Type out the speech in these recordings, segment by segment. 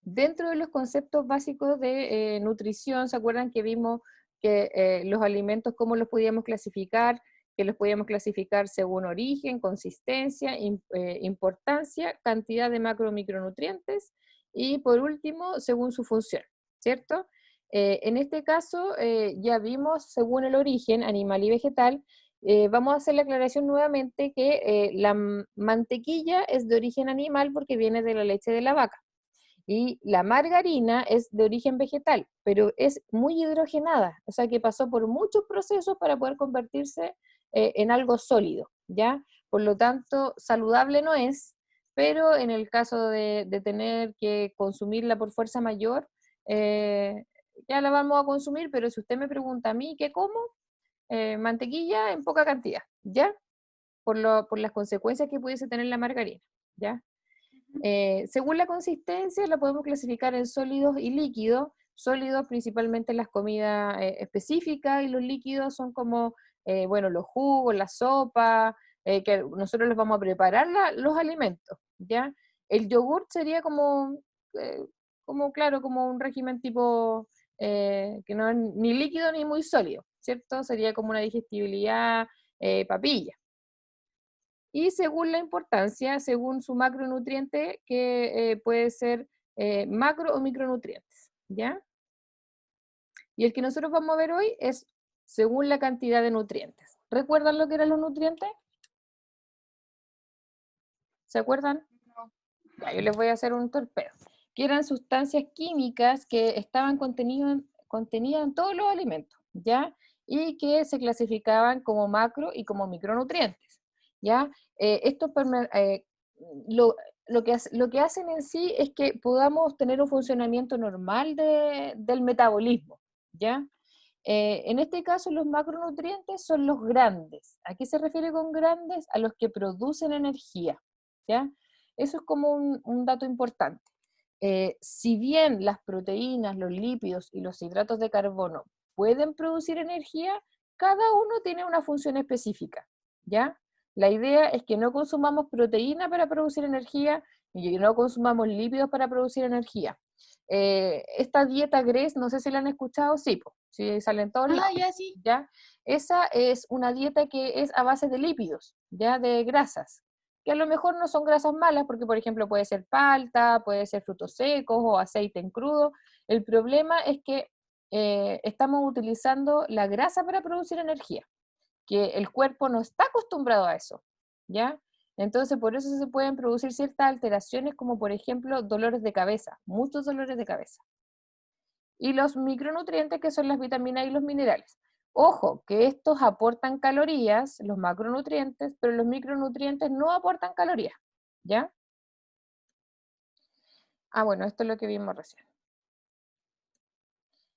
Dentro de los conceptos básicos de nutrición, ¿se acuerdan que vimos que los alimentos, cómo los podíamos clasificar? Que los podíamos clasificar según origen, consistencia, importancia, cantidad de macro o micronutrientes, y por último, según su función, ¿cierto? En este caso, ya vimos según el origen, animal y vegetal. Vamos a hacer la aclaración nuevamente que la mantequilla es de origen animal porque viene de la leche de la vaca. Y la margarina es de origen vegetal, pero es muy hidrogenada, o sea que pasó por muchos procesos para poder convertirse en algo sólido, ¿ya? Por lo tanto, saludable no es, pero en el caso de tener que consumirla por fuerza mayor, eh, ya la vamos a consumir, pero si usted me pregunta a mí qué como, mantequilla en poca cantidad, ¿ya? Por las consecuencias que pudiese tener la margarina, ¿ya? Según la consistencia, la podemos clasificar en sólidos y líquidos. Sólidos principalmente las comidas específicas, y los líquidos son como, bueno, los jugos, la sopa, que nosotros les vamos a preparar los alimentos, ¿ya? El yogurt sería como, claro, como un régimen tipo, que no es ni líquido ni muy sólido, ¿cierto? Sería como una digestibilidad papilla. Y según la importancia, según su macronutriente, que puede ser macro o micronutrientes, ¿ya? Y el que nosotros vamos a ver hoy es según la cantidad de nutrientes. ¿Recuerdan lo que eran los nutrientes? ¿Se acuerdan? No. Ya, yo les voy a hacer un torpedo. Que eran sustancias químicas que estaban contenidas en todos los alimentos, ¿ya? Y que se clasificaban como macro y como micronutrientes, ¿ya? Esto lo, lo que hacen en sí es que podamos tener un funcionamiento normal del metabolismo, ¿ya? En este caso, los macronutrientes son los grandes. ¿A qué se refiere con grandes? A los que producen energía, ¿ya? Eso es como un dato importante. Si bien las proteínas, los lípidos y los hidratos de carbono pueden producir energía, cada uno tiene una función específica, ¿ya? La idea es que no consumamos proteína para producir energía y que no consumamos lípidos para producir energía. Esta dieta GRES, no sé si la han escuchado, sí, po, sí sale en todos Ah, lados, ya sí. ¿ya? Esa es una dieta que es a base de lípidos, ¿ya? De grasas, que a lo mejor no son grasas malas, porque por ejemplo puede ser palta, puede ser frutos secos o aceite en crudo. El problema es que estamos utilizando la grasa para producir energía, que el cuerpo no está acostumbrado a eso, ¿ya? Entonces, por eso se pueden producir ciertas alteraciones, como por ejemplo dolores de cabeza, muchos dolores de cabeza. Y los micronutrientes, que son las vitaminas y los minerales. Ojo, que estos aportan calorías, los macronutrientes, pero los micronutrientes no aportan calorías, ¿ya? Ah, bueno, esto es lo que vimos recién.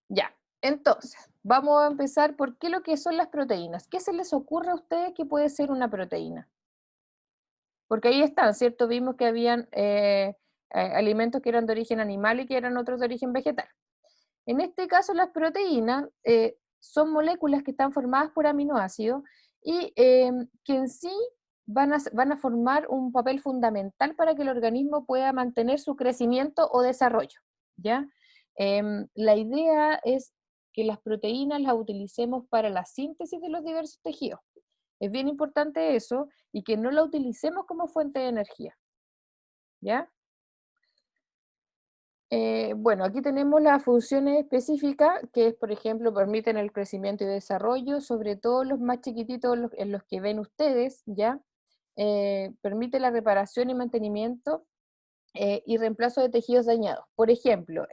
Ya, entonces, vamos a empezar por qué lo que son las proteínas. ¿Qué se les ocurre a ustedes que puede ser una proteína? Porque ahí están, ¿cierto? Vimos que habían alimentos que eran de origen animal y que eran otros de origen vegetal. En este caso, las proteínas son moléculas que están formadas por aminoácidos y que en sí van a formar un papel fundamental para que el organismo pueda mantener su crecimiento o desarrollo, ¿ya? La idea es que las proteínas las utilicemos para la síntesis de los diversos tejidos. Es bien importante eso, y que no la utilicemos como fuente de energía, ¿ya? Bueno, aquí tenemos las funciones específicas, que es, por ejemplo, permiten el crecimiento y desarrollo, sobre todo los más chiquititos, en los que ven ustedes, ¿ya? Permite la reparación y mantenimiento y reemplazo de tejidos dañados. Por ejemplo,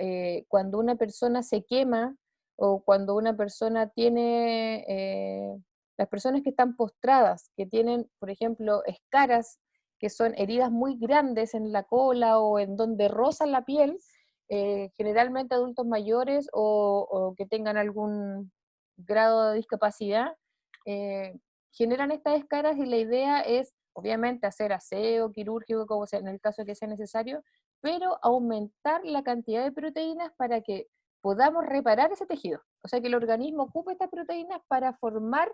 cuando una persona se quema o cuando una persona tiene, las personas que están postradas, que tienen, por ejemplo, escaras, que son heridas muy grandes en la cola o en donde rozan la piel, generalmente adultos mayores o que tengan algún grado de discapacidad, eh, generan estas escaras, y la idea es obviamente hacer aseo quirúrgico, como sea, en el caso que sea necesario, pero aumentar la cantidad de proteínas para que podamos reparar ese tejido. O sea, que el organismo ocupe estas proteínas para formar,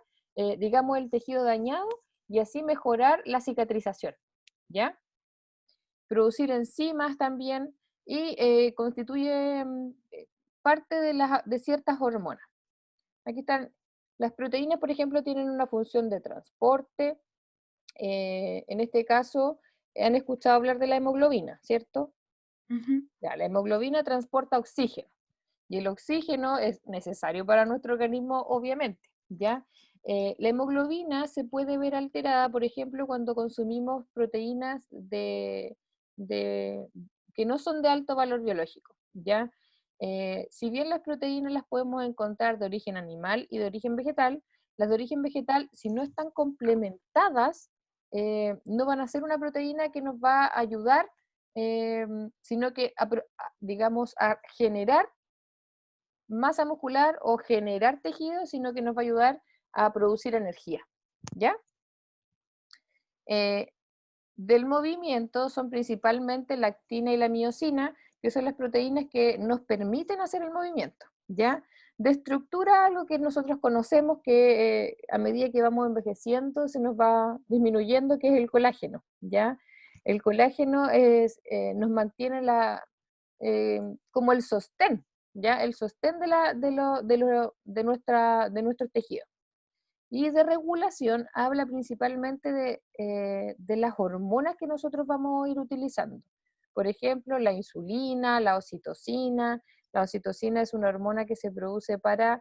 digamos, el tejido dañado y así mejorar la cicatrización, ¿ya? Producir enzimas también, y constituye parte de ciertas hormonas. Aquí están, las proteínas, por ejemplo, tienen una función de transporte. En este caso, han escuchado hablar de la hemoglobina, ¿cierto? Ujú. Ya, la hemoglobina transporta oxígeno y el oxígeno es necesario para nuestro organismo, obviamente, ¿ya? La hemoglobina se puede ver alterada, por ejemplo, cuando consumimos proteínas de- que no son de alto valor biológico, ¿ya? Si bien las proteínas las podemos encontrar de origen animal y de origen vegetal, las de origen vegetal, si no están complementadas, no van a ser una proteína que nos va a ayudar, sino que, digamos, a generar masa muscular o generar tejido, sino que nos va a ayudar a producir energía, ¿ya? Eh, del movimiento son principalmente la actina y la miosina, que son las proteínas que nos permiten hacer el movimiento, ¿ya? De estructura, algo que nosotros conocemos que a medida que vamos envejeciendo se nos va disminuyendo, que es el colágeno, ¿ya? El colágeno nos mantiene como el sostén, ¿ya? El sostén de nuestros tejidos. Y de regulación habla principalmente de las hormonas que nosotros vamos a ir utilizando. Por ejemplo, la insulina, la oxitocina. La oxitocina es una hormona que se produce para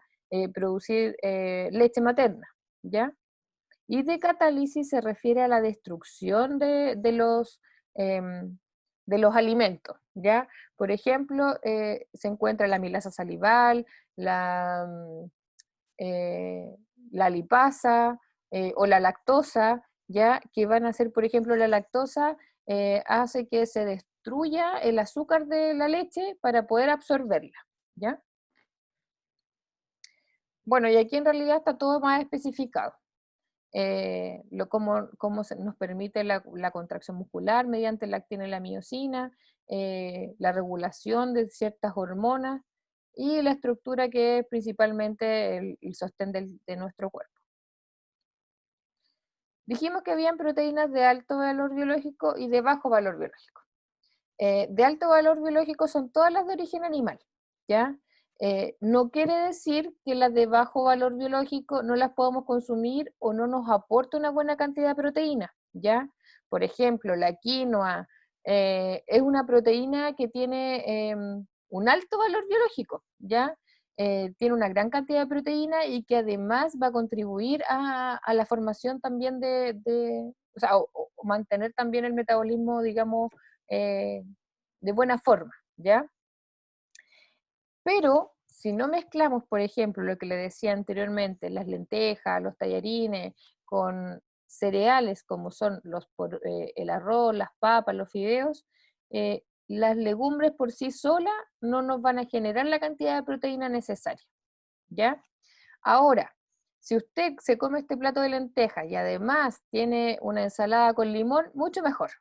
producir leche materna, ¿ya? Y de catálisis se refiere a la destrucción de los alimentos, ¿ya? Por ejemplo, se encuentra la amilasa salival, eh, la lipasa o la lactosa, ¿ya? Que van a ser, por ejemplo, la lactosa hace que se destruya el azúcar de la leche para poder absorberla, ¿ya? Bueno, y aquí en realidad está todo más especificado. Cómo nos permite la contracción muscular mediante la actina y la miosina, la regulación de ciertas hormonas y la estructura que es principalmente el sostén de nuestro cuerpo. Dijimos que habían proteínas de alto valor biológico y de bajo valor biológico. De alto valor biológico son todas las de origen animal, ¿ya? No quiere decir que las de bajo valor biológico no las podamos consumir o no nos aporte una buena cantidad de proteína, ¿ya? Por ejemplo, la quinoa es una proteína que tiene un alto valor biológico, ¿ya? Tiene una gran cantidad de proteína y que además va a contribuir a la formación también o sea, o mantener también el metabolismo, digamos, eh, de buena forma, ¿ya? Pero si no mezclamos, por ejemplo, lo que le decía anteriormente, las lentejas, los tallarines, con cereales como son el arroz, las papas, los fideos, las legumbres por sí solas no nos van a generar la cantidad de proteína necesaria, ¿ya? Ahora, si usted se come este plato de lentejas y además tiene una ensalada con limón, mucho mejor.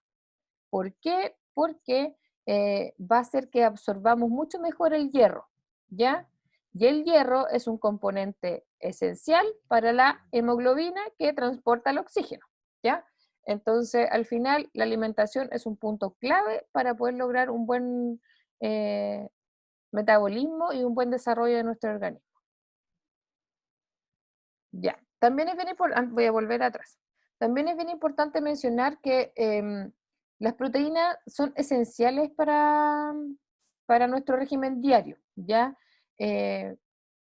¿Por qué? Porque va a hacer que absorbamos mucho mejor el hierro, ¿ya? Y el hierro es un componente esencial para la hemoglobina que transporta el oxígeno, ¿ya? Entonces, al final, la alimentación es un punto clave para poder lograr un buen eh, metabolismo y un buen desarrollo de nuestro organismo. Ya, también es bien importante, voy a volver atrás. También es bien importante mencionar que las proteínas son esenciales para nuestro régimen diario, ¿ya? Eh,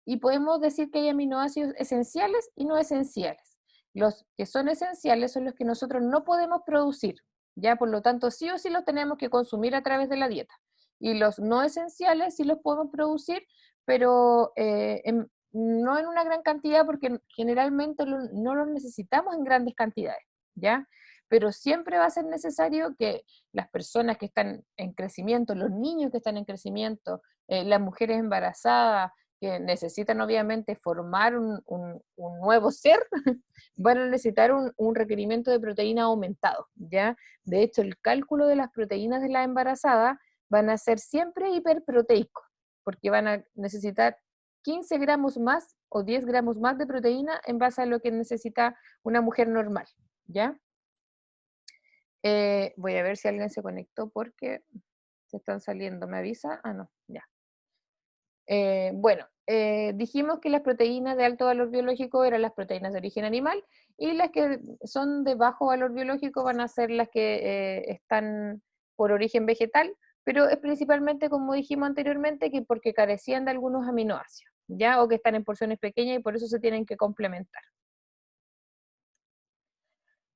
y podemos decir que hay aminoácidos esenciales y no esenciales. Los que son esenciales son los que nosotros no podemos producir, ¿ya? Por lo tanto, sí o sí los tenemos que consumir a través de la dieta. Y los no esenciales sí los podemos producir, pero no en una gran cantidad porque generalmente no los necesitamos en grandes cantidades, ¿ya? Pero siempre va a ser necesario que las personas que están en crecimiento, los niños que están en crecimiento, las mujeres embarazadas, que necesitan obviamente formar un nuevo ser, van a necesitar un requerimiento de proteína aumentado, ¿ya? De hecho, el cálculo de las proteínas de la embarazada van a ser siempre hiperproteicos, porque van a necesitar 15 gramos más o 10 gramos más de proteína en base a lo que necesita una mujer normal, ¿ya? Voy a ver si alguien se conectó porque Se están saliendo, ¿me avisa? Ah, no, ya. Bueno, dijimos que las proteínas de alto valor biológico eran las proteínas de origen animal y las que son de bajo valor biológico van a ser las que están por origen vegetal, pero es principalmente, como dijimos anteriormente, que porque carecían de algunos aminoácidos, ¿ya? O que están en porciones pequeñas y por eso se tienen que complementar.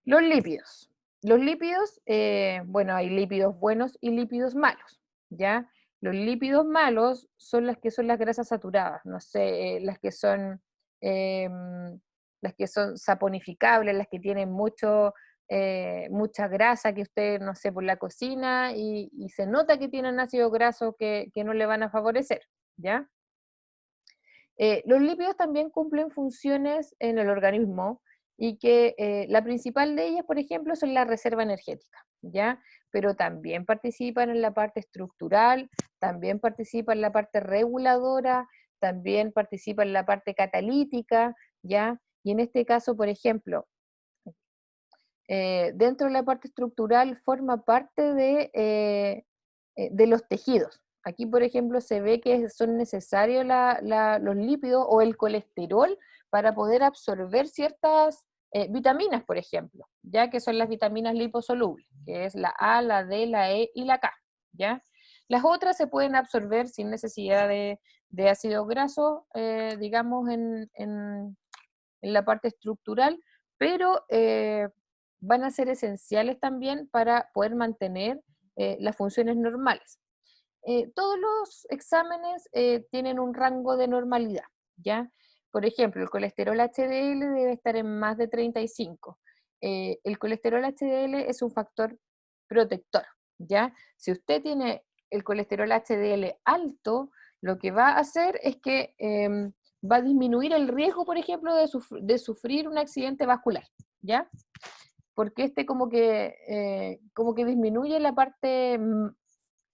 Los lípidos. Los lípidos, bueno, hay lípidos buenos y lípidos malos, ¿ya? Los lípidos malos son las que son las grasas saturadas, no sé, las que son saponificables, las que tienen mucha grasa que usted, no sé, por la cocina y se nota que tienen ácidos grasos que no le van a favorecer, ¿ya? Los lípidos también cumplen funciones en el organismo y que la principal de ellas, por ejemplo, son la reserva energética, ¿ya? Pero también participan en la parte estructural, también participan en la parte reguladora, también participan en la parte catalítica, ¿ya? Y en este caso, por ejemplo, dentro de la parte estructural forma parte de los tejidos. Aquí, por ejemplo, se ve que son necesarios los lípidos o el colesterol para poder absorber ciertas vitaminas, por ejemplo, ya que son las vitaminas liposolubles, que es la A, la D, la E y la K, ¿ya? Las otras se pueden absorber sin necesidad de ácido graso, digamos, en la parte estructural, pero van a ser esenciales también para poder mantener las funciones normales. Todos los exámenes tienen un rango de normalidad, ¿ya? Por ejemplo, el colesterol HDL debe estar en más de 35. El colesterol HDL es un factor protector, ¿ya? Si usted tiene el colesterol HDL alto, lo que va a hacer es que va a disminuir el riesgo, por ejemplo, de sufrir un accidente vascular, ¿ya? Porque este como que disminuye la parte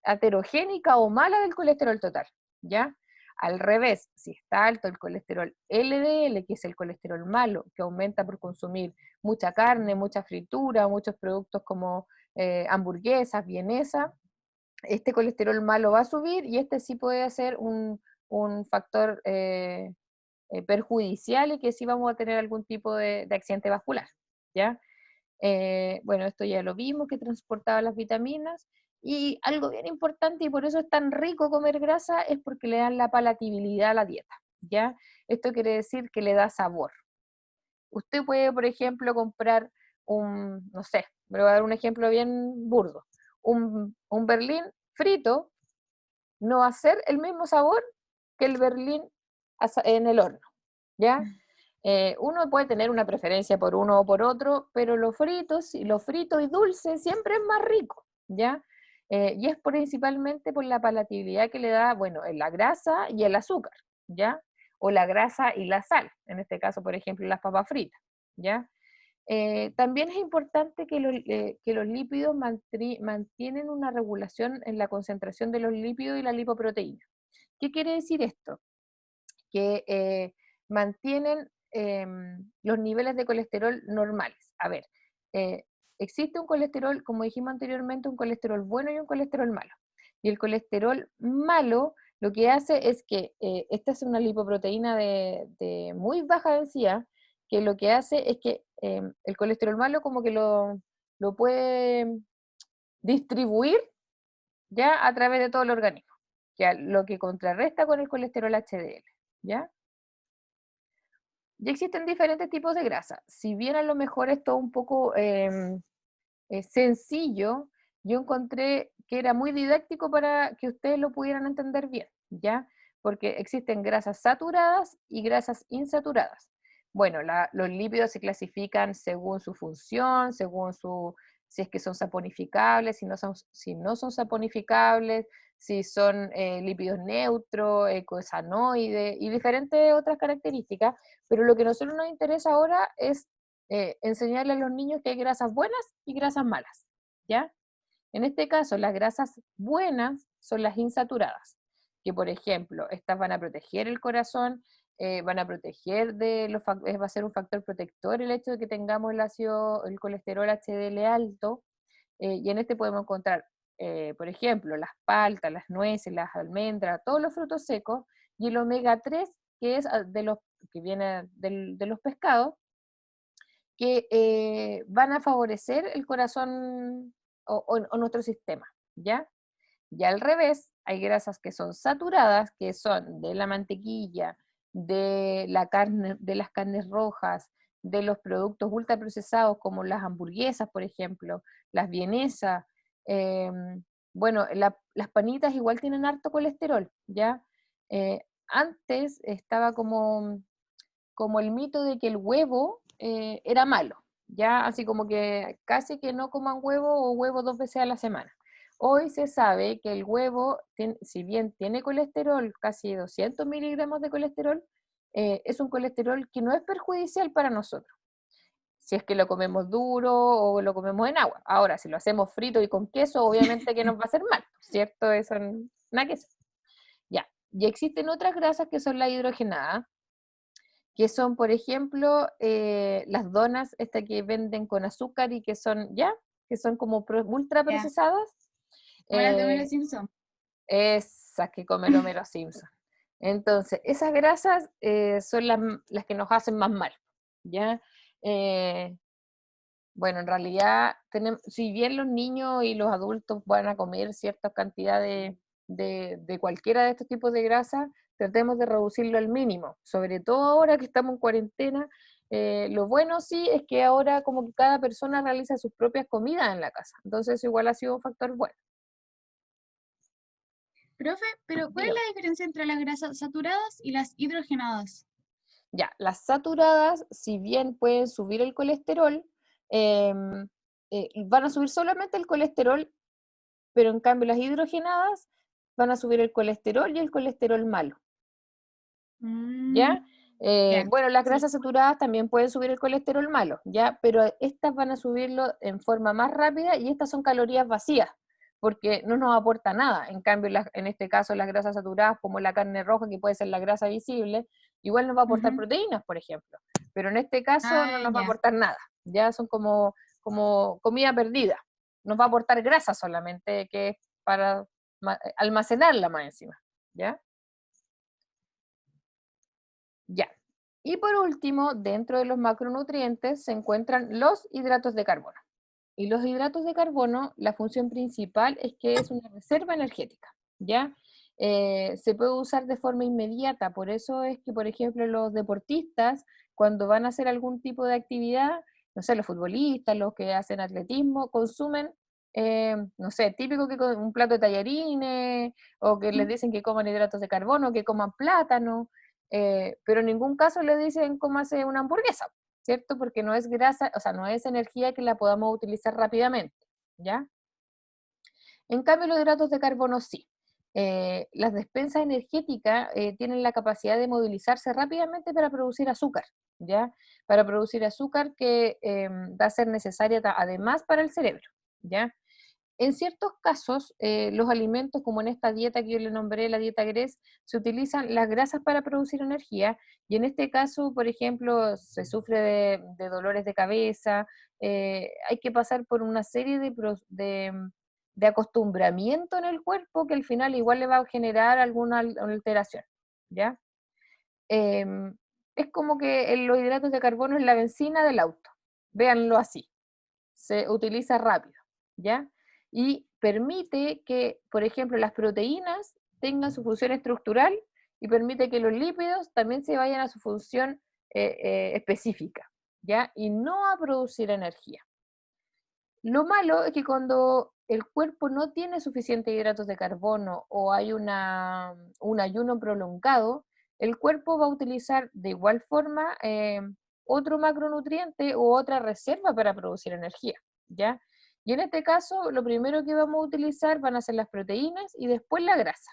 aterogénica o mala del colesterol total, ¿ya? Al revés, si está alto el colesterol LDL, que es el colesterol malo, que aumenta por consumir mucha carne, mucha fritura, muchos productos como hamburguesas, vienesa, este colesterol malo va a subir y este sí puede ser un factor perjudicial y que sí vamos a tener algún tipo de accidente vascular, ¿ya? Bueno, esto ya lo vimos, que transportaba las vitaminas. Y algo bien importante, y por eso es tan rico comer grasa, es porque le dan la palatabilidad a la dieta, ¿ya? Esto quiere decir que le da sabor. Usted puede, por ejemplo, comprar no sé, me voy a dar un ejemplo bien burdo, un berlín frito, no va a ser el mismo sabor que el berlín en el horno, ¿ya? Uno puede tener una preferencia por uno o por otro, pero lo frito y dulce siempre es más rico, ¿ya? Y es principalmente por la palatabilidad que le da, bueno, la grasa y el azúcar, ¿ya? O la grasa y la sal, en este caso, por ejemplo, las papas fritas, ¿ya? También es importante que los lípidos mantienen una regulación en la concentración de los lípidos y la lipoproteína. ¿Qué quiere decir esto? Que mantienen los niveles de colesterol normales. A ver, eh, existe un colesterol, como dijimos anteriormente, un colesterol bueno y un colesterol malo. Y el colesterol malo lo que hace es que esta es una lipoproteína de muy baja densidad, que lo que hace es que el colesterol malo como que lo puede distribuir ya a través de todo el organismo, lo que contrarresta con el colesterol HDL, ¿ya? Ya existen diferentes tipos de grasa. Si bien a lo mejor es todo un poco sencillo, yo encontré que era muy didáctico para que ustedes lo pudieran entender bien, ¿ya? Porque existen grasas saturadas y grasas insaturadas. Bueno, los lípidos se clasifican según su función, si es que son saponificables, si no son saponificables, si son lípidos neutros, ecosanoides y diferentes otras características, pero lo que a nosotros nos interesa ahora es enseñarle a los niños que hay grasas buenas y grasas malas, ¿ya? En este caso, las grasas buenas son las insaturadas, que por ejemplo, estas van a proteger el corazón, van a proteger va a ser un factor protector el hecho de que tengamos el colesterol HDL alto, y en este podemos encontrar por ejemplo, las paltas, las nueces, las almendras, todos los frutos secos, y el omega 3, que es que viene de los pescados, que van a favorecer el corazón o nuestro sistema, ¿ya? Y al revés, hay grasas que son saturadas, que son de la mantequilla, de la carne, de las carnes rojas, de los productos ultraprocesados como las hamburguesas, por ejemplo, las vienesas. Bueno, las panitas igual tienen harto colesterol, ¿ya? Antes estaba como el mito de que el huevo era malo, ¿ya? Así como que casi que no coman huevo o huevo 2 veces a la semana. Hoy se sabe que el huevo, si bien tiene colesterol, casi 200 miligramos de colesterol, es un colesterol que no es perjudicial para nosotros, si es que lo comemos duro o lo comemos en agua. Ahora, si lo hacemos frito y con queso, obviamente que nos va a hacer mal, ¿cierto? Eso nada que eso. Ya. Y existen otras grasas que son las hidrogenadas, que son, por ejemplo, las donas, estas que venden con azúcar y que son, ¿ya? Que son como ultra Ya, procesadas. como las de Homero eh, Simpson. Esas que come el Homero Simpson. Entonces, esas grasas son las que nos hacen más mal, ¿ya? Eh, bueno, en realidad, si bien los niños y los adultos van a comer cierta cantidad de cualquiera de estos tipos de grasa, tratemos de reducirlo al mínimo, sobre todo ahora que estamos en cuarentena. Lo bueno sí es que ahora como que cada persona realiza sus propias comidas en la casa, entonces eso igual ha sido un factor bueno. Profe, pero ¿cuál es Dígame. la diferencia entre las grasas saturadas y las hidrogenadas? Ya, las saturadas, si bien pueden subir el colesterol, em, van a subir solamente el colesterol, pero en cambio las hidrogenadas van a subir el colesterol y el colesterol malo, Mm, ¿ya? ya, Bueno, las sí. grasas saturadas también pueden subir el colesterol malo, ¿ya? Pero estas van a subirlo en forma más rápida y estas son calorías vacías, porque no nos aporta nada. En cambio, en este caso, las grasas saturadas, como la carne roja, que puede ser la grasa visible, igual nos va a aportar Ujú. proteínas, por ejemplo. Pero en este caso no Ah, nos va a ya. aportar nada, ya son como comida perdida. Nos va a aportar grasa solamente, que es para almacenarla más encima, ¿ya? Ya. Y por último, dentro de los macronutrientes se encuentran los hidratos de carbono. Y los hidratos de carbono, la función principal es que es una reserva energética, ¿ya? Se puede usar de forma inmediata, por eso es que, por ejemplo, los deportistas, cuando van a hacer algún tipo de actividad, no sé, los futbolistas, los que hacen atletismo, consumen, no sé, típico que con un plato de tallarines, o que les Mm. dicen que coman hidratos de carbono, que coman plátano, pero en ningún caso le dicen cómase una hamburguesa, ¿cierto? Porque no es grasa, o sea, no es energía que la podamos utilizar rápidamente, ¿ya? En cambio, los hidratos de carbono sí. Las despensas energéticas tienen la capacidad de movilizarse rápidamente para producir azúcar, ¿ya? Para producir azúcar que va a ser necesaria además para el cerebro, ¿ya? En ciertos casos, los alimentos, como en esta dieta que yo le nombré, la dieta GRES, se utilizan las grasas para producir energía, y en este caso, por ejemplo, se sufre de dolores de cabeza, hay que pasar por una serie de acostumbramiento en el cuerpo que al final igual le va a generar alguna alteración, ¿ya? Em, es como que los hidratos de carbono es la benzina del auto, véanlo así, se utiliza rápido, ¿ya? Y permite que, por ejemplo, las proteínas tengan su función estructural y permite que los lípidos también se vayan a su función específica, ¿ya? Y no a producir energía. Lo malo es que cuando el cuerpo no tiene suficientes hidratos de carbono o hay un ayuno prolongado, el cuerpo va a utilizar de igual forma otro macronutriente u otra reserva para producir energía, ¿ya? Y en este caso, lo primero que vamos a utilizar van a ser las proteínas y después la grasa,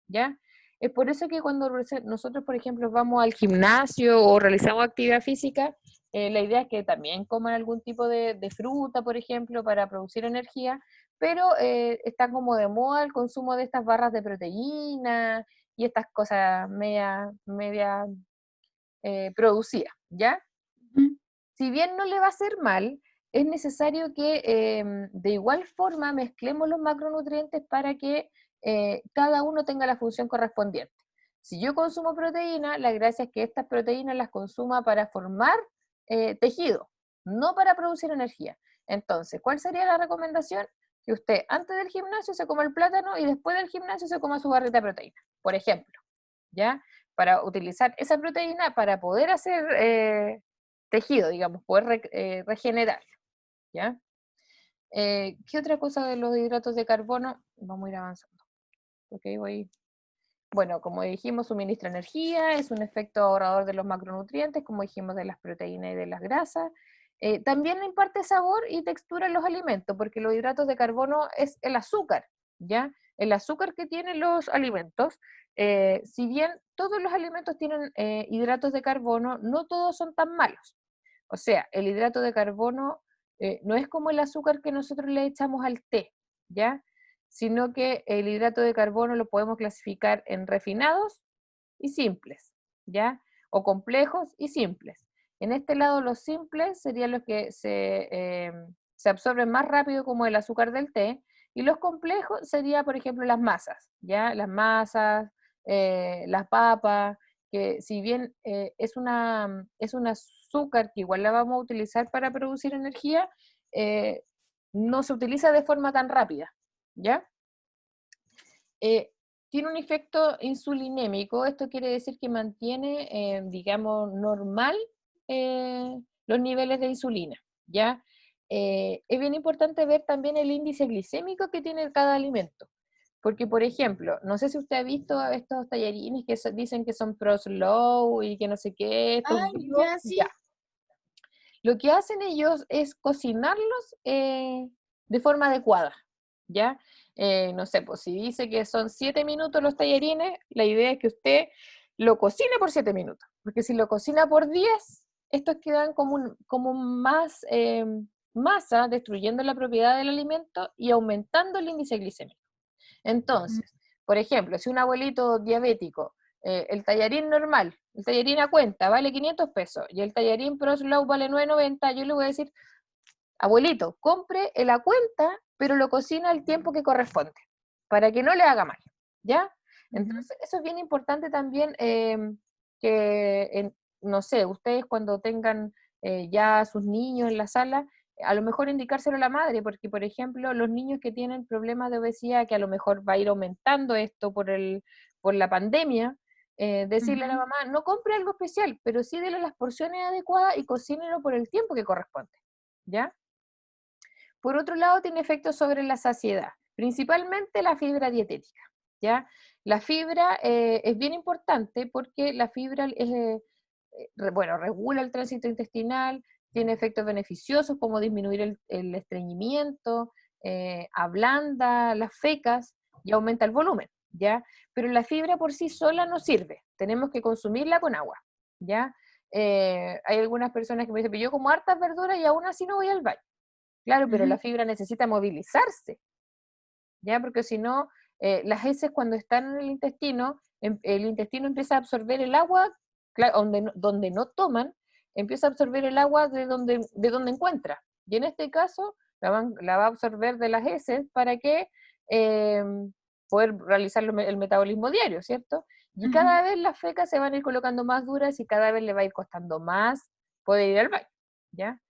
¿ya? Es por eso que cuando nosotros, por ejemplo, vamos al gimnasio o realizamos actividad física, la idea es que también coman algún tipo de fruta, por ejemplo, para producir energía, pero está como de moda el consumo de estas barras de proteína y estas cosas media producidas, ¿ya? Ujú. Si bien no le va a hacer mal, es necesario que de igual forma mezclemos los macronutrientes para que cada uno tenga la función correspondiente. Si yo consumo proteína, la gracia es que estas proteínas las consuma para formar tejido, no para producir energía. Entonces, ¿cuál sería la recomendación? Que usted antes del gimnasio se coma el plátano y después del gimnasio se coma su barrita de proteína, por ejemplo, ¿ya? Para utilizar esa proteína para poder hacer tejido, digamos, poder regenerar, ¿ya? ¿Qué otra cosa de los hidratos de carbono? Vamos a ir avanzando, porque voy... Bueno, como dijimos, suministra energía, es un efecto ahorrador de los macronutrientes, como dijimos, de las proteínas y de las grasas. También imparte sabor y textura en los alimentos, porque los hidratos de carbono es el azúcar, ¿ya? El azúcar que tienen los alimentos. Si bien todos los alimentos tienen hidratos de carbono, no todos son tan malos. O sea, el hidrato de carbono no es como el azúcar que nosotros le echamos al té, ¿ya? Sino que el hidrato de carbono lo podemos clasificar en refinados y simples, ¿ya? O complejos y simples. En este lado los simples serían los que se absorben más rápido como el azúcar del té, y los complejos serían, por ejemplo, las masas, ¿ya? Las masas, las papas, que si bien es un azúcar que igual la vamos a utilizar para producir energía, eh, no se utiliza de forma tan rápida, ¿ya? Tiene un efecto insulinémico, esto quiere decir que mantiene, digamos, normal los niveles de insulina, ¿ya? Es bien importante ver también el índice glicémico que tiene cada alimento, porque, por ejemplo, no sé si usted ha visto estos tallarines que dicen que son pro-slow y que no sé qué, estos Ay, vivos, ya, ya. sí. Lo que hacen ellos es cocinarlos de forma adecuada, ¿ya? No sé, pues si dice que son 7 minutos los tallarines, la idea es que usted lo cocine por 7 minutos, porque si lo cocina por 10, estos quedan como más masa, destruyendo la propiedad del alimento y aumentando el índice glicémico. Mm, Entonces, por ejemplo, si un abuelito diabético, el tallarín normal, el tallarín a cuenta vale 500 pesos y el tallarín Pro Slow vale 9,90, yo le voy a decir, abuelito, compre el a cuenta, pero lo cocina el tiempo que corresponde, para que no le haga mal, ¿ya? ujú. Entonces, eso es bien importante también no sé, ustedes cuando tengan ya a sus niños en la sala, a lo mejor indicárselo a la madre, porque por ejemplo, los niños que tienen problemas de obesidad, que a lo mejor va a ir aumentando esto por la pandemia, decirle a la Ujú. mamá, no compre algo especial, pero sí dele las porciones adecuadas y cocínelo por el tiempo que corresponde, ¿ya? Por otro lado, tiene efectos sobre la saciedad, principalmente la fibra dietética, ¿ya? La fibra es bien importante porque la fibra bueno, regula el tránsito intestinal, tiene efectos beneficiosos como disminuir el estreñimiento, ablanda las fecas y aumenta el volumen, ¿ya? Pero la fibra por sí sola no sirve, tenemos que consumirla con agua, ¿ya? Hay algunas personas que me dicen, pero yo como hartas verduras y aún así no voy al baño. Claro, pero Ujú. la fibra necesita movilizarse, ¿ya? Porque si no, las heces cuando están en el intestino empieza a absorber el agua, donde no toman, empieza a absorber el agua de donde encuentra. Y en este caso, la va a absorber de las heces para que eh, poder realizar el metabolismo diario, ¿cierto? Y Ujú. cada vez las fecas se van a ir colocando más duras y cada vez le va a ir costando más poder ir al baño, ¿ya?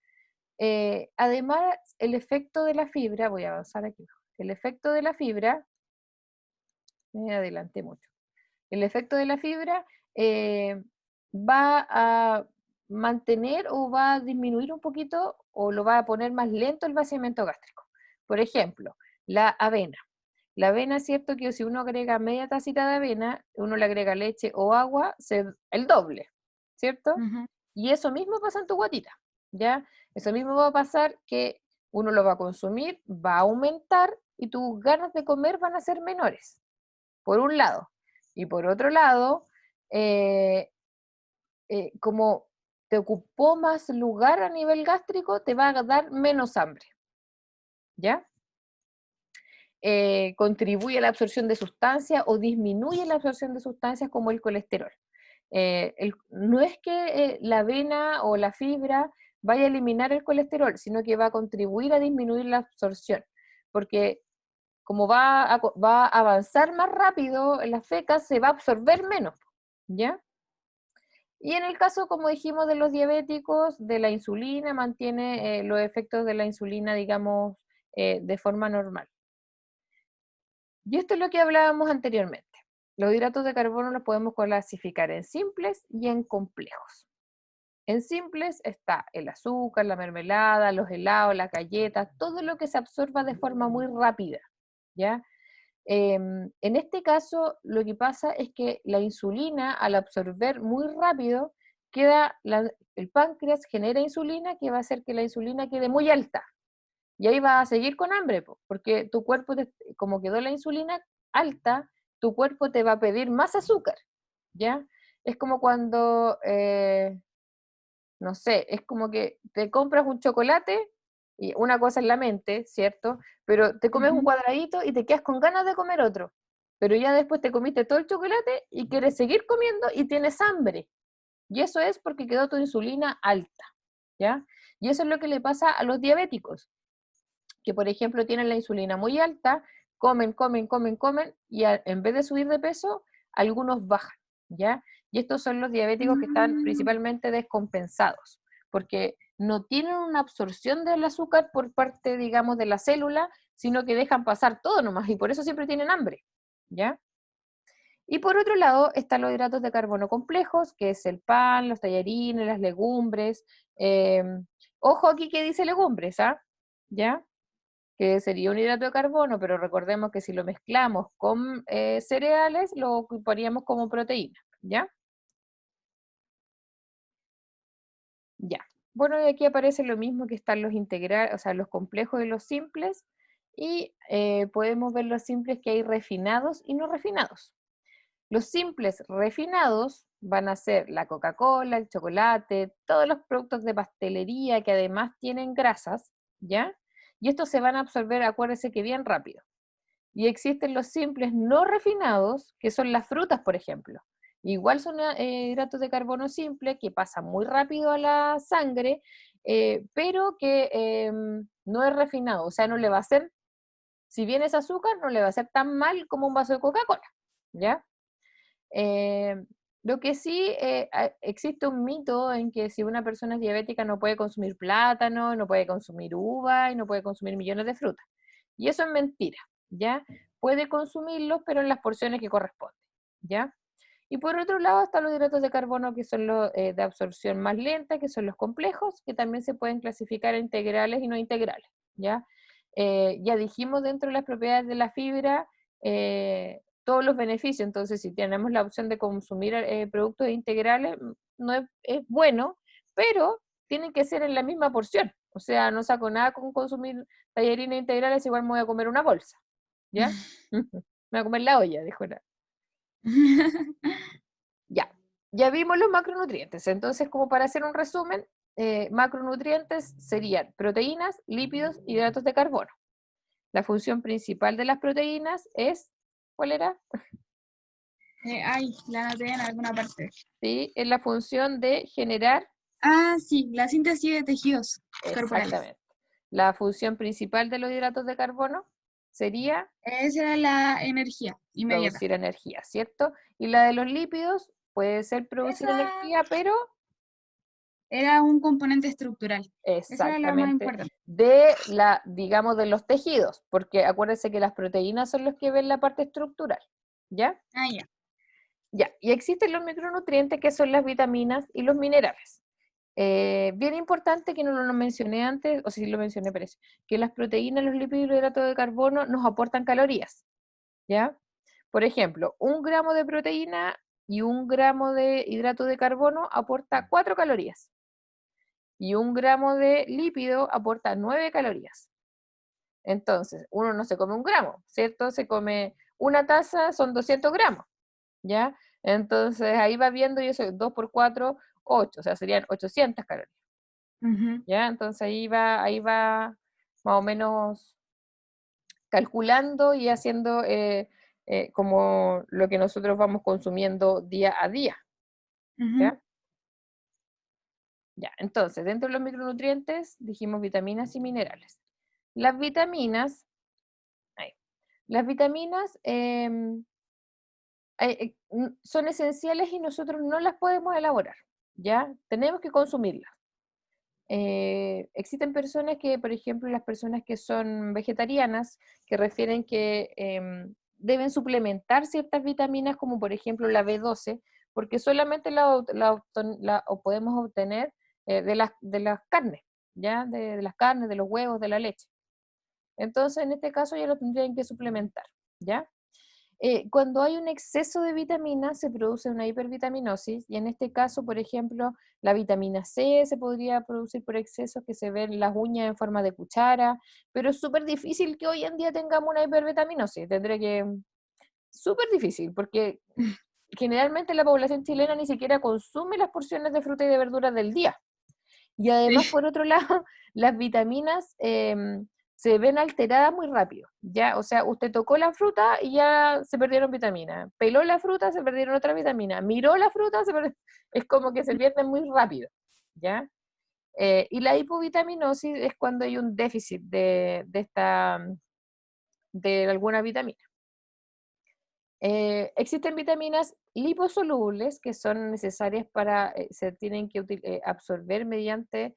Además, el efecto de la fibra, voy a avanzar aquí, el efecto de la fibra, me adelanté mucho, el efecto de la fibra eh, va a mantener o va a disminuir un poquito o lo va a poner más lento el vaciamiento gástrico. Por ejemplo, la avena. La avena es cierto que si uno agrega media tacita de avena, uno le agrega leche o agua, el doble, ¿cierto? Ujú. Y eso mismo pasa en tu guatita, ¿ya? Eso mismo va a pasar que uno lo va a consumir, va a aumentar y tus ganas de comer van a ser menores, por un lado. Y por otro lado, eh, como te ocupó más lugar a nivel gástrico, te va a dar menos hambre, ¿ya? Contribuye a la absorción de sustancias o disminuye la absorción de sustancias como el colesterol. No es que la avena o la fibra vaya a eliminar el colesterol, sino que va a contribuir a disminuir la absorción, porque como va a avanzar más rápido en las fecas, se va a absorber menos, ¿ya? Y en el caso, como dijimos, de los diabéticos, de la insulina, mantiene los efectos de la insulina, digamos, de forma normal. Y esto es lo que hablábamos anteriormente. Los hidratos de carbono los podemos clasificar en simples y en complejos. En simples está el azúcar, la mermelada, los helados, las galletas, todo lo que se absorba de forma muy rápida, ¿ya? En este caso, lo que pasa es que la insulina, al absorber muy rápido, el páncreas genera insulina que va a hacer que la insulina quede muy alta. Y ahí va a seguir con hambre, porque tu cuerpo, como quedó la insulina alta, tu cuerpo te va a pedir más azúcar, ¿ya? Es como cuando, no sé, es como que te compras un chocolate, y una cosa es la mente, ¿cierto? Pero te comes un Ujú. cuadradito y te quedas con ganas de comer otro. Pero ya después te comiste todo el chocolate y quieres seguir comiendo y tienes hambre. Y eso es porque quedó tu insulina alta, ¿ya? Y eso es lo que le pasa a los diabéticos, que por ejemplo tienen la insulina muy alta, comen, comen, comen, comen, y en vez de subir de peso, algunos bajan, ¿ya? Y estos son los diabéticos que están Mm. principalmente descompensados, porque no tienen una absorción del azúcar por parte, digamos, de la célula, sino que dejan pasar todo nomás, y por eso siempre tienen hambre, ¿ya? Y por otro lado están los hidratos de carbono complejos, que es el pan, los tallarines, las legumbres. eh, Ojo aquí que dice legumbres, ¿ah? ¿Ya? Que sería un hidrato de carbono, pero recordemos que si lo mezclamos con cereales, lo ocuparíamos como proteína, ¿ya? Ya. Bueno, y aquí aparece lo mismo que están los integrales, o sea, los complejos y los simples, y podemos ver los simples que hay refinados y no refinados. Los simples refinados van a ser la Coca-Cola, el chocolate, todos los productos de pastelería que además tienen grasas, ¿ya? Y estos se van a absorber, acuérdense que bien rápido. Y existen los simples no refinados, que son las frutas, por ejemplo. Igual son hidratos de carbono simple que pasan muy rápido a la sangre, pero que no es refinado, o sea, no le va a hacer, si bien es azúcar, no le va a hacer tan mal como un vaso de Coca-Cola, ¿ya? Eh, lo que sí, existe un mito en que si una persona es diabética no puede consumir plátano, no puede consumir uva y no puede consumir millones de frutas. Y eso es mentira, ¿ya? Puede consumirlos, pero en las porciones que corresponden, ¿ya? Y por otro lado están los hidratos de carbono que son los de absorción más lenta, que son los complejos, que también se pueden clasificar en integrales y no integrales, ¿ya? Ya dijimos dentro de las propiedades de la fibra todos los beneficios, entonces si tenemos la opción de consumir productos integrales, no es bueno, pero tienen que ser en la misma porción, o sea, no saco nada con consumir tallarines integrales, igual me voy a comer una bolsa, ¿ya? Me voy a comer la olla, dijo la. Ya, ya vimos los macronutrientes. Entonces, como para hacer un resumen, macronutrientes serían proteínas, lípidos, hidratos de carbono. La función principal de las proteínas es, ¿cuál era? Ay, la anoté en alguna parte. Sí, es la función de generar, Ah, sí, la síntesis de tejidos corporales. exactamente. La función principal de los hidratos de carbono sería Esa era la energía inmediata. producir energía, ¿cierto? Y la de los lípidos puede ser producir Esa energía, pero era un componente estructural. Esa era la más exactamente, importante. digamos, de los tejidos, porque acuérdense que las proteínas son los que ven la parte estructural, ¿ya? Ah, ya. Ya, y existen los micronutrientes que son las vitaminas y los minerales. Bien importante que no lo mencioné antes, o si sí lo mencioné, parece, que las proteínas, los lípidos y los hidratos de carbono nos aportan calorías, ¿ya? Por ejemplo, 1 gramo de proteína y 1 gramo de hidrato de carbono aporta 4 calorías. Y 1 gramo de lípido aporta 9 calorías. Entonces, uno no se come 1 gramo, ¿cierto? Se come una taza, son 200 gramos, ¿ya? Entonces, ahí va viendo, y eso 2 por 4, 8, o sea, serían 800 calorías, Ujú. ¿ya? Entonces, ahí va más o menos calculando y haciendo como lo que nosotros vamos consumiendo día a día, Ujú. ¿ya? Ya, entonces, dentro de los micronutrientes dijimos vitaminas y minerales. Las vitaminas, son esenciales y nosotros no las podemos elaborar, ¿ya? Tenemos que consumirlas. Existen personas que, por ejemplo, las personas que son vegetarianas, que refieren que deben suplementar ciertas vitaminas, como por ejemplo la B12, porque solamente la podemos obtener de las carnes, ¿ya? De las carnes, de los huevos, de la leche. Entonces, en este caso ya lo tendrían que suplementar, ¿ya? Cuando hay un exceso de vitaminas se produce una hipervitaminosis y en este caso, por ejemplo, la vitamina C se podría producir por exceso que se ven las uñas en forma de cuchara, pero es súper difícil que hoy en día tengamos una hipervitaminosis, súper difícil, porque generalmente la población chilena ni siquiera consume las porciones de fruta y de verduras del día. Y además, por otro lado, las vitaminas se ven alteradas muy rápido, ¿ya? O sea, usted tocó la fruta y ya se perdieron vitaminas. Peló la fruta, se perdieron otra vitamina. Miró la fruta, es como que se pierden muy rápido, ¿ya? Y la hipovitaminosis es cuando hay un déficit de alguna vitamina. Existen vitaminas liposolubles que son necesarias se tienen que absorber mediante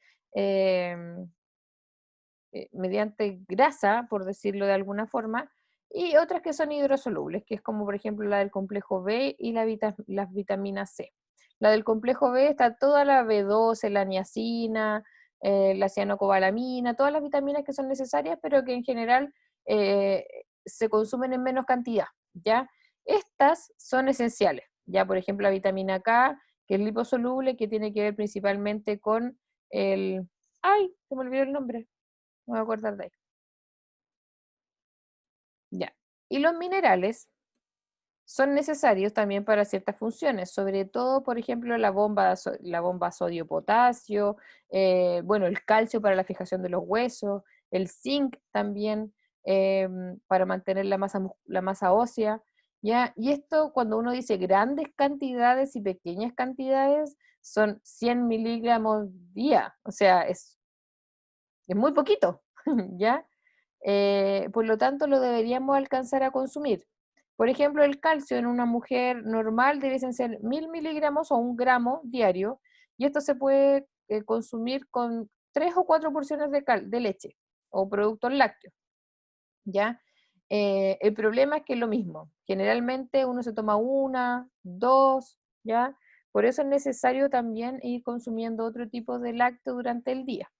grasa, por decirlo de alguna forma, y otras que son hidrosolubles, que es como por ejemplo la del complejo B y las vitaminas C. La del complejo B está toda la B12, la niacina, la cianocobalamina, todas las vitaminas que son necesarias, pero que en general se consumen en menos cantidad, ¿ya? Estas son esenciales, ya por ejemplo la vitamina K, que es liposoluble, que tiene que ver principalmente con el... ¡Ay! Se me olvidó el nombre. Me voy a acordar de ahí. Ya. Y los minerales son necesarios también para ciertas funciones, sobre todo, por ejemplo, la bomba sodio-potasio, bueno, el calcio para la fijación de los huesos, el zinc también para mantener la masa ósea, ¿ya? Y esto, cuando uno dice grandes cantidades y pequeñas cantidades, son 100 miligramos día, o sea, es muy poquito, ¿ya? Por lo tanto, lo deberíamos alcanzar a consumir. Por ejemplo, el calcio en una mujer normal debiesen ser 1000 miligramos o 1 gramo diario, y esto se puede consumir con 3 o 4 porciones de leche o productos lácteos, ¿ya? El problema es que es lo mismo. Generalmente uno se toma 1, 2, ¿ya? Por eso es necesario también ir consumiendo otro tipo de lácteo durante el día,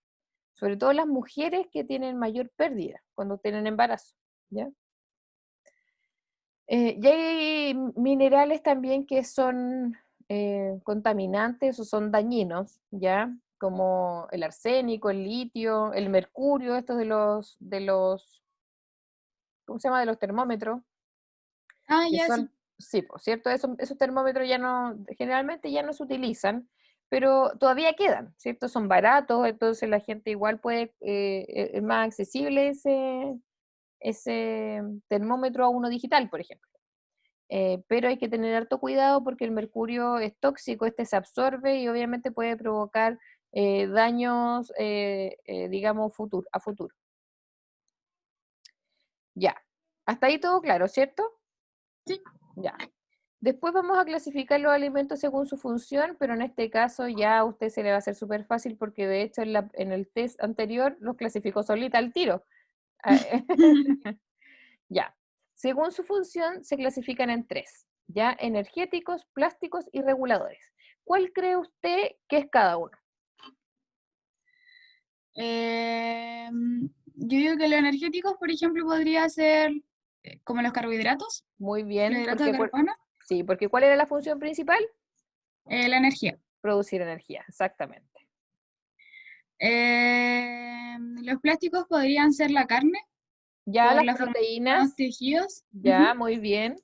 sobre todo las mujeres que tienen mayor pérdida cuando tienen embarazo, ¿ya? Y hay minerales también que son contaminantes o son dañinos, ¿ya? Como el arsénico, el litio, el mercurio, estos ¿cómo se llama? De los termómetros, Ah, que ya, sí. son, sí, por cierto, esos termómetros generalmente ya no se utilizan, pero todavía quedan, ¿cierto? Son baratos, entonces la gente igual es más accesible ese termómetro a uno digital, por ejemplo. Pero hay que tener harto cuidado porque el mercurio es tóxico, este se absorbe y obviamente puede provocar daños, digamos, a futuro. Ya, hasta ahí todo claro, ¿cierto? Sí. Ya. Después vamos a clasificar los alimentos según su función, pero en este caso ya a usted se le va a hacer súper fácil porque de hecho en el test anterior los clasificó solita al tiro. Ya. Según su función se clasifican en 3, ya: energéticos, plásticos y reguladores. ¿Cuál cree usted que es cada uno? Yo digo que los energéticos, por ejemplo, podría ser como los carbohidratos, Muy los bien, hidratos de carbono, sí, porque ¿cuál era la función principal? la energía. Producir energía, exactamente. Los plásticos podrían ser la carne Ya por las la formación de los proteínas, tejidos. ya, Ujú. muy bien.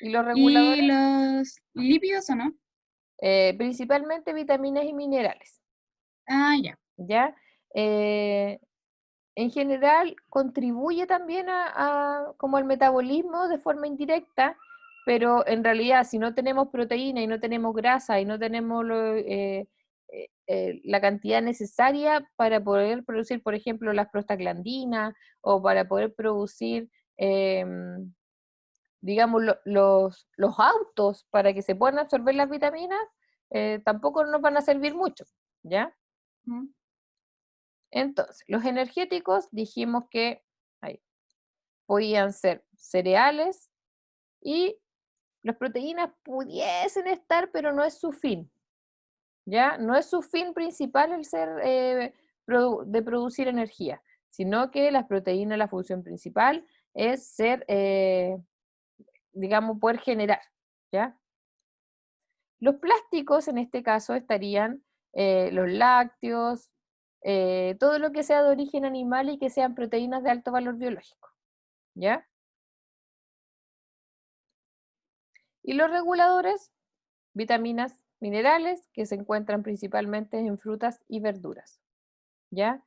¿Y los Y reguladores? los lípidos, ¿o no? Principalmente vitaminas y minerales, Ah, ya. ¿ya? Eh, en general contribuye también como al metabolismo de forma indirecta, pero en realidad si no tenemos proteína y no tenemos grasa y no tenemos la cantidad necesaria para poder producir, por ejemplo, las prostaglandinas, o para poder producir, digamos, los autos, para que se puedan absorber las vitaminas, tampoco nos van a servir mucho, ¿ya? Entonces, los energéticos dijimos que podían ser cereales, y las proteínas pudiesen estar, pero no es su fin, ¿ya? No es su fin principal el ser de producir energía, sino que las proteínas, la función principal es ser, digamos, poder generar, ¿ya? Los plásticos en este caso estarían los lácteos, todo lo que sea de origen animal y que sean proteínas de alto valor biológico, ¿ya? Y los reguladores, vitaminas, minerales, que se encuentran principalmente en frutas y verduras, ¿ya?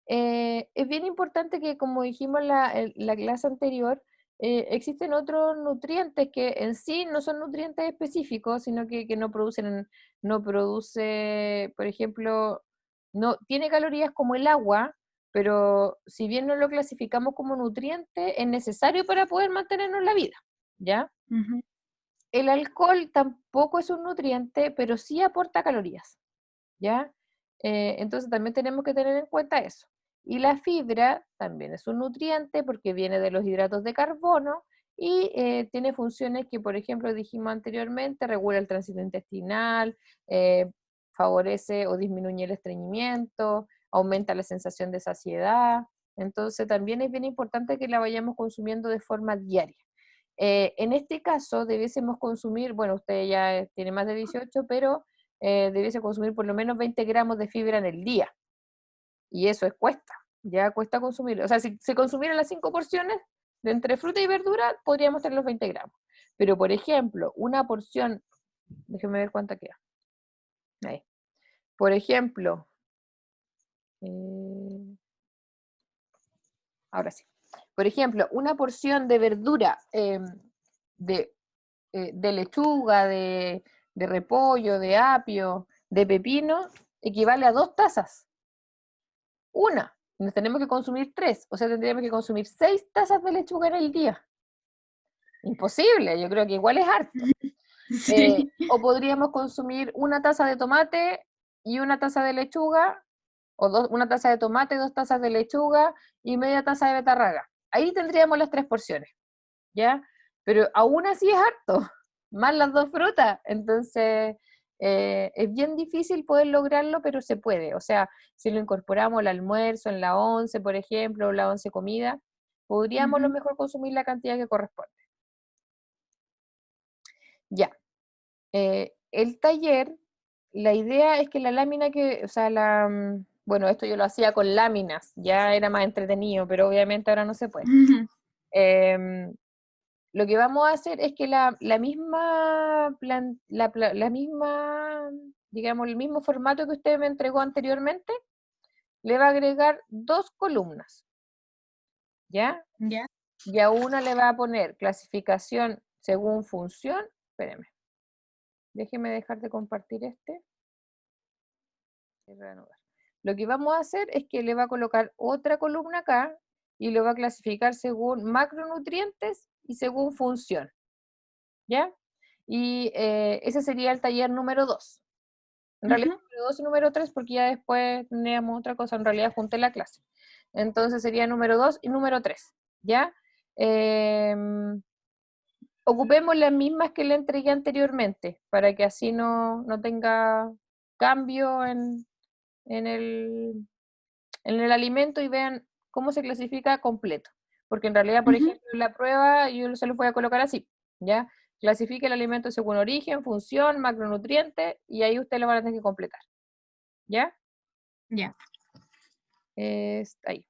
Es bien importante que, como dijimos en la clase anterior, existen otros nutrientes que en sí no son nutrientes específicos, sino que no producen, por ejemplo, no tiene calorías como el agua, pero si bien no lo clasificamos como nutriente, es necesario para poder mantenernos en la vida, ¿ya? El alcohol tampoco es un nutriente, pero sí aporta calorías, ¿ya? Entonces también tenemos que tener en cuenta eso. Y la fibra también es un nutriente porque viene de los hidratos de carbono y tiene funciones que, por ejemplo, dijimos anteriormente, regula el tránsito intestinal, favorece o disminuye el estreñimiento, aumenta la sensación de saciedad. Entonces también es bien importante que la vayamos consumiendo de forma diaria. En este caso, debiésemos consumir, bueno, usted ya tiene más de 18, pero debiese consumir por lo menos 20 gramos de fibra en el día. Y eso cuesta, ya cuesta consumir. O sea, si se consumieran las 5 porciones de entre fruta y verdura, podríamos tener los 20 gramos. Pero, por ejemplo, una porción, déjeme ver cuánta queda. Ahí. Por ejemplo, ahora sí. Por ejemplo, una porción de verdura de lechuga, de repollo, de apio, de pepino, equivale a 2 tazas. Una, nos tenemos que consumir 3, o sea, tendríamos que consumir 6 tazas de lechuga en el día. Imposible, yo creo que igual es harto. Sí. O podríamos consumir una taza de tomate y una taza de lechuga, o una taza de tomate, 2 tazas de lechuga y media taza de betarraga. Ahí tendríamos las 3 porciones, ¿ya? Pero aún así es harto, más las 2 frutas. Entonces, es bien difícil poder lograrlo, pero se puede. O sea, si lo incorporamos al almuerzo, en la once, por ejemplo, o la once comida, podríamos a lo mejor consumir la cantidad que corresponde. Ya. El taller, la idea es que la lámina o sea, bueno, esto yo lo hacía con láminas, ya era más entretenido, pero obviamente ahora no se puede. Lo que vamos a hacer es que la misma, digamos, el mismo formato que usted me entregó anteriormente, le va a agregar 2 columnas, ¿ya? Ya. Y a una le va a poner clasificación según función. Espéreme. Déjeme dejar de compartir este. Lo que vamos a hacer es que le va a colocar otra columna acá y lo va a clasificar según macronutrientes y según función, ¿ya? Y ese sería el taller número 2. En realidad número 2 y número 3 porque ya después teníamos otra cosa, en realidad junté la clase. Entonces sería número 2 y número 3, ¿ya? Ocupemos las mismas que le entregué anteriormente, para que así no tenga cambio en el alimento y vean cómo se clasifica completo. Porque en realidad, por ejemplo, en la prueba yo se los voy a colocar así, ¿ya? Clasifique el alimento según origen, función, macronutriente, y ahí usted lo van a tener que completar. ¿Ya? Ya. Ahí.